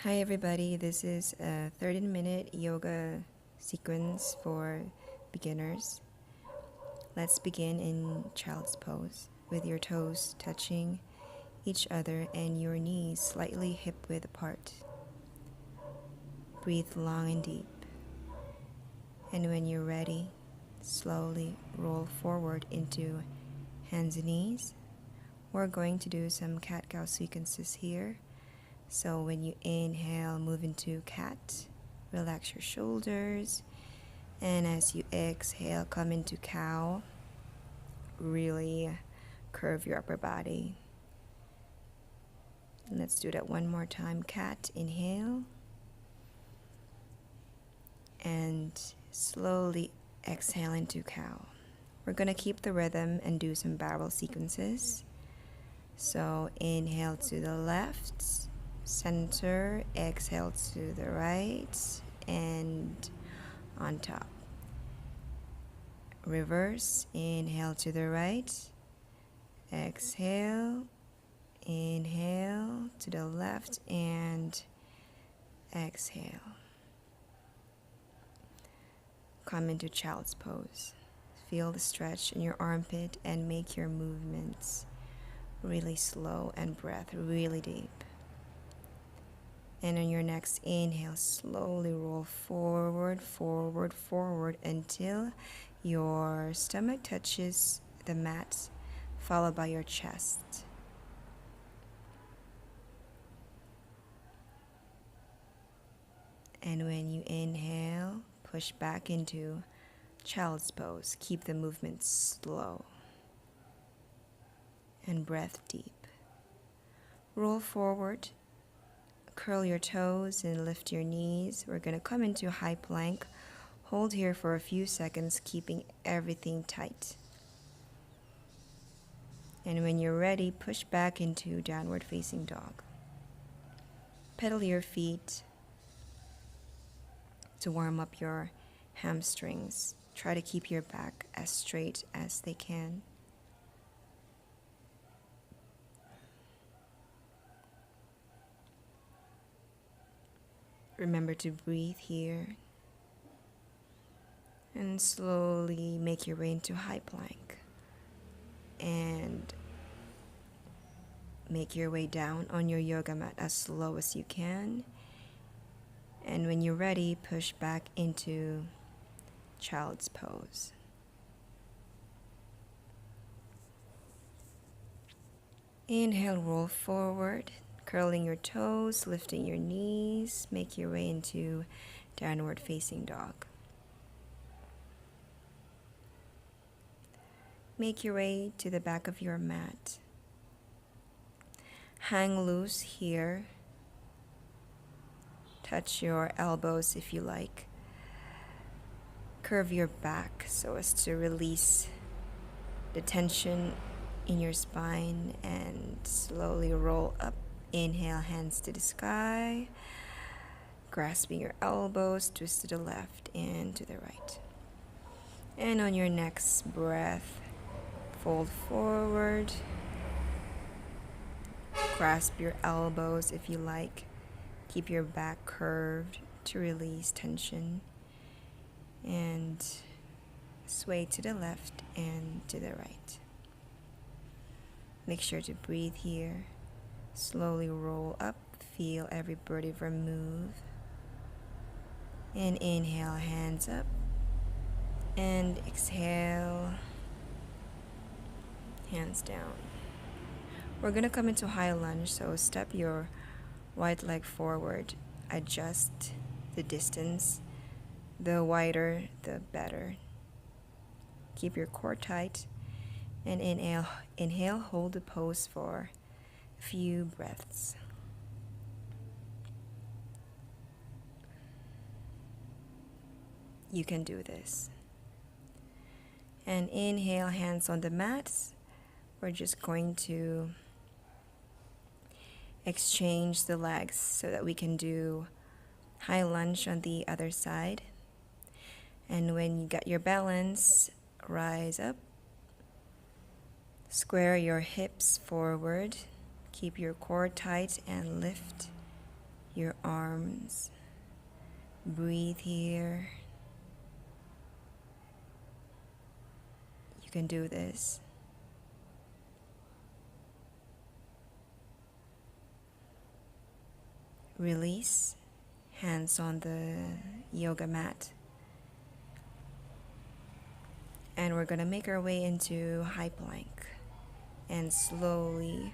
Hi everybody, this is a 30-minute yoga sequence for beginners. Let's begin in child's pose with your toes touching each other and your knees slightly hip width apart. Breathe long and deep. And when you're ready, slowly roll forward into hands and knees. We're going to do some cat-cow sequences here. So when you inhale, move into cat, relax your shoulders, and as you exhale, come into cow, really curve your upper body. Let's do that one more time. Cat, inhale, and slowly exhale into cow. We're going to keep the rhythm and do some barrel sequences. So inhale to the left, center, exhale to the right, and on top. Reverse, inhale to the right, exhale, inhale to the left, and exhale. Come into child's pose. Feel the stretch in your armpit and make your movements really slow and breath really deep. And on your next inhale, slowly roll forward, forward, forward until your stomach touches the mat, followed by your chest. And when you inhale, push back into child's pose. Keep the movement slow and breath deep. Roll forward. Curl your toes and lift your knees. We're going to come into high plank. Hold here for a few seconds, keeping everything tight. And when you're ready, push back into downward facing dog. Pedal your feet to warm up your hamstrings. Try to keep your back as straight as they can. Remember to breathe here. And slowly make your way into high plank. And make your way down on your yoga mat as slow as you can. And when you're ready, push back into child's pose. Inhale, roll forward, curling your toes, lifting your knees. Make your way into downward facing dog. Make your way to the back of your mat. Hang loose here. Touch your elbows if you like. Curve your back so as to release the tension in your spine and slowly roll up. Inhale, hands to the sky. Grasping your elbows, twist to the left and to the right. And on your next breath, fold forward. Grasp your elbows if you like. Keep your back curved to release tension. And sway to the left and to the right. Make sure to breathe here. Slowly roll up. Feel every vertebra move. And inhale, hands up. And exhale, hands down. We're going to come into high lunge, so step your right leg forward. Adjust the distance. The wider, the better. Keep your core tight. And inhale, hold the pose for a few breaths. You can do this. And inhale, hands on the mats. We're just going to exchange the legs so that we can do high lunge on the other side. And when you get your balance, rise up. Square your hips forward. Keep your core tight and lift your arms. Breathe here. You can do this. Release, hands on the yoga mat. And we're going to make our way into high plank. And slowly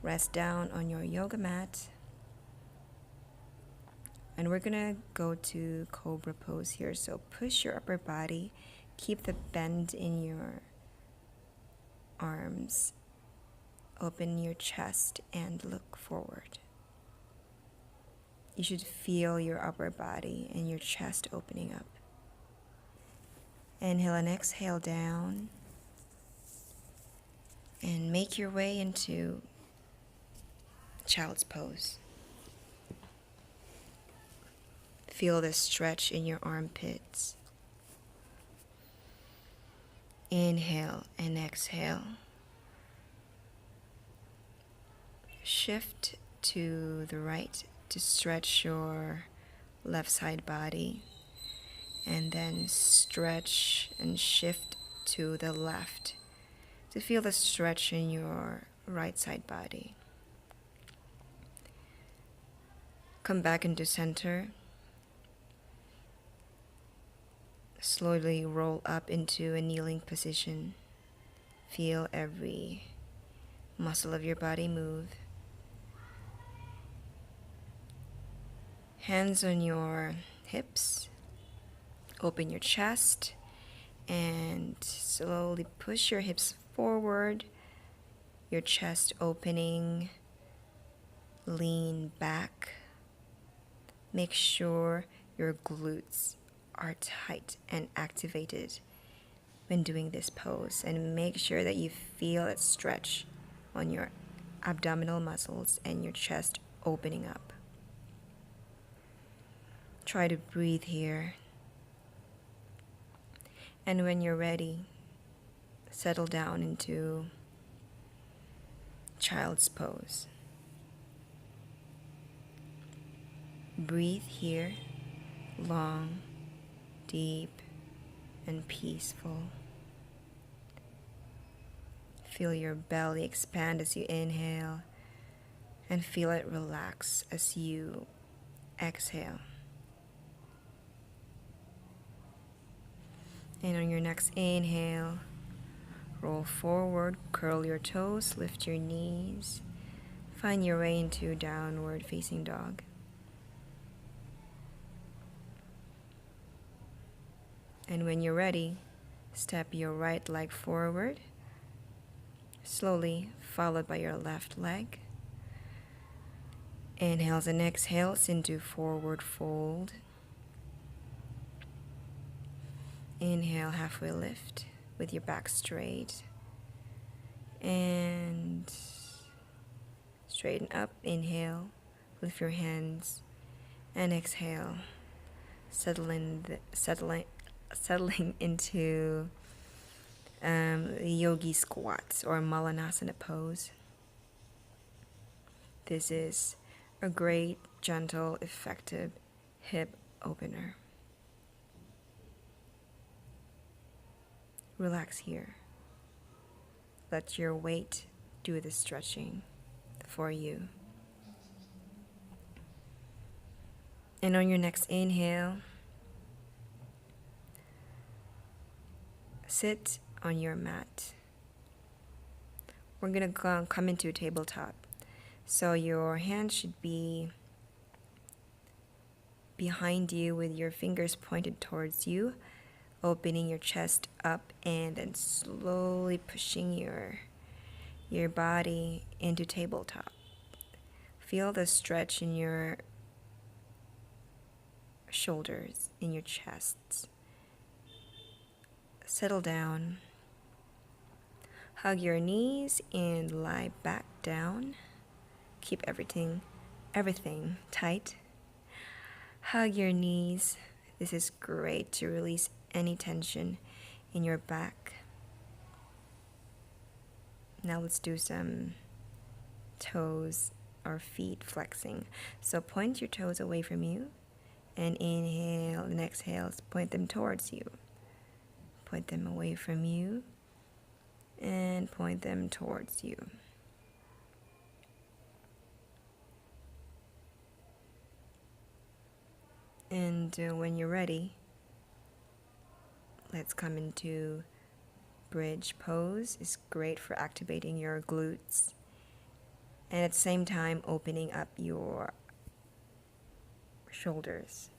rest down on your yoga mat. And we're going to go to cobra pose here. So push your upper body. Keep the bend in your arms. Open your chest and look forward. You should feel your upper body and your chest opening up. Inhale and exhale down. And make your way into child's pose. Feel the stretch in your armpits. Inhale and exhale. Shift to the right to stretch your left side body, and then stretch and shift to the left to feel the stretch in your right side body. Come back into center. Slowly roll up into a kneeling position. Feel every muscle of your body move. Hands on your hips. Open your chest and slowly push your hips forward. Your chest opening. Lean back. Make sure your glutes are tight and activated when doing this pose, and make sure that you feel it stretch on your abdominal muscles and your chest opening up. Try to breathe here. And when you're ready, settle down into child's pose. Breathe here, long, deep, and peaceful. Feel your belly expand as you inhale, and feel it relax as you exhale. And on your next inhale, roll forward, curl your toes, lift your knees. Find your way into downward facing dog. And when you're ready, step your right leg forward, slowly followed by your left leg. Inhales and exhales into forward fold. Inhale, halfway lift with your back straight. And straighten up. Inhale, lift your hands, and exhale. Settling into yogi squats or Malanasana pose. This is a great, gentle, effective hip opener. Relax here. Let your weight do the stretching for you. And on your next inhale, sit on your mat. We're going to come into a tabletop. So your hand should be behind you with your fingers pointed towards you, opening your chest up and then slowly pushing your body into tabletop. Feel the stretch in your shoulders, in your chest. Settle down. Hug your knees and lie back down. Keep everything tight. Hug your knees. This is great to release any tension in your back. Now let's do some toes our feet flexing. So point your toes away from you and inhale and exhale. Point them towards you. Point them away from you and point them towards you. And when you're ready, let's come into bridge pose. It's great for activating your glutes and at the same time opening up your shoulders.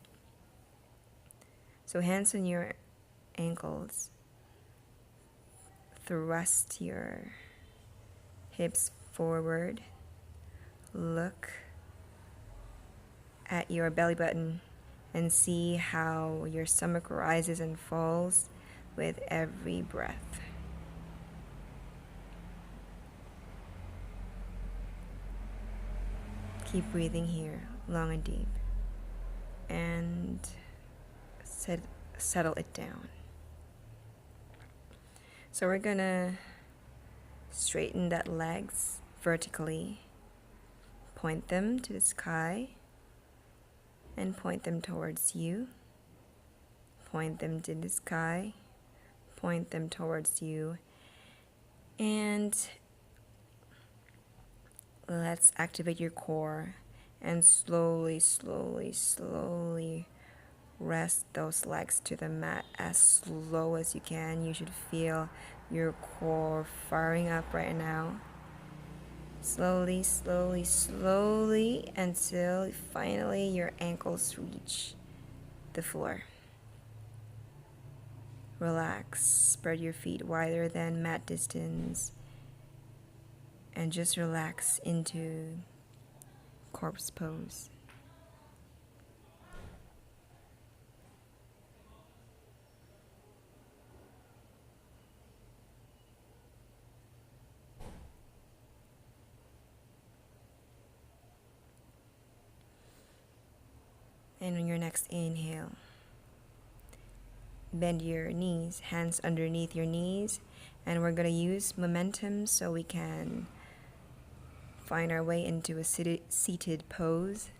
So hands on your ankles, thrust your hips forward, look at your belly button and see how your stomach rises and falls with every breath. Keep breathing here, long and deep, and settle it down. So we're gonna straighten that legs vertically, point them to the sky, and point them towards you. Point them to the sky, point them towards you, and let's activate your core and slowly, slowly, slowly rest those legs to the mat as slow as you can. You should feel your core firing up right now. Slowly, slowly, slowly until finally your ankles reach the floor. Relax, spread your feet wider than mat distance, and just relax into corpse pose. And on your next inhale, bend your knees, hands underneath your knees, and we're going to use momentum so we can find our way into a seated pose.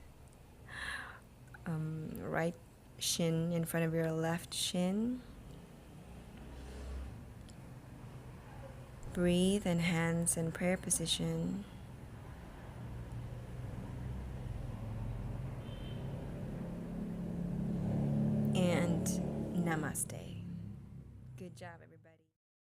Right shin in front of your left shin. Breathe and hands in prayer position. And namaste.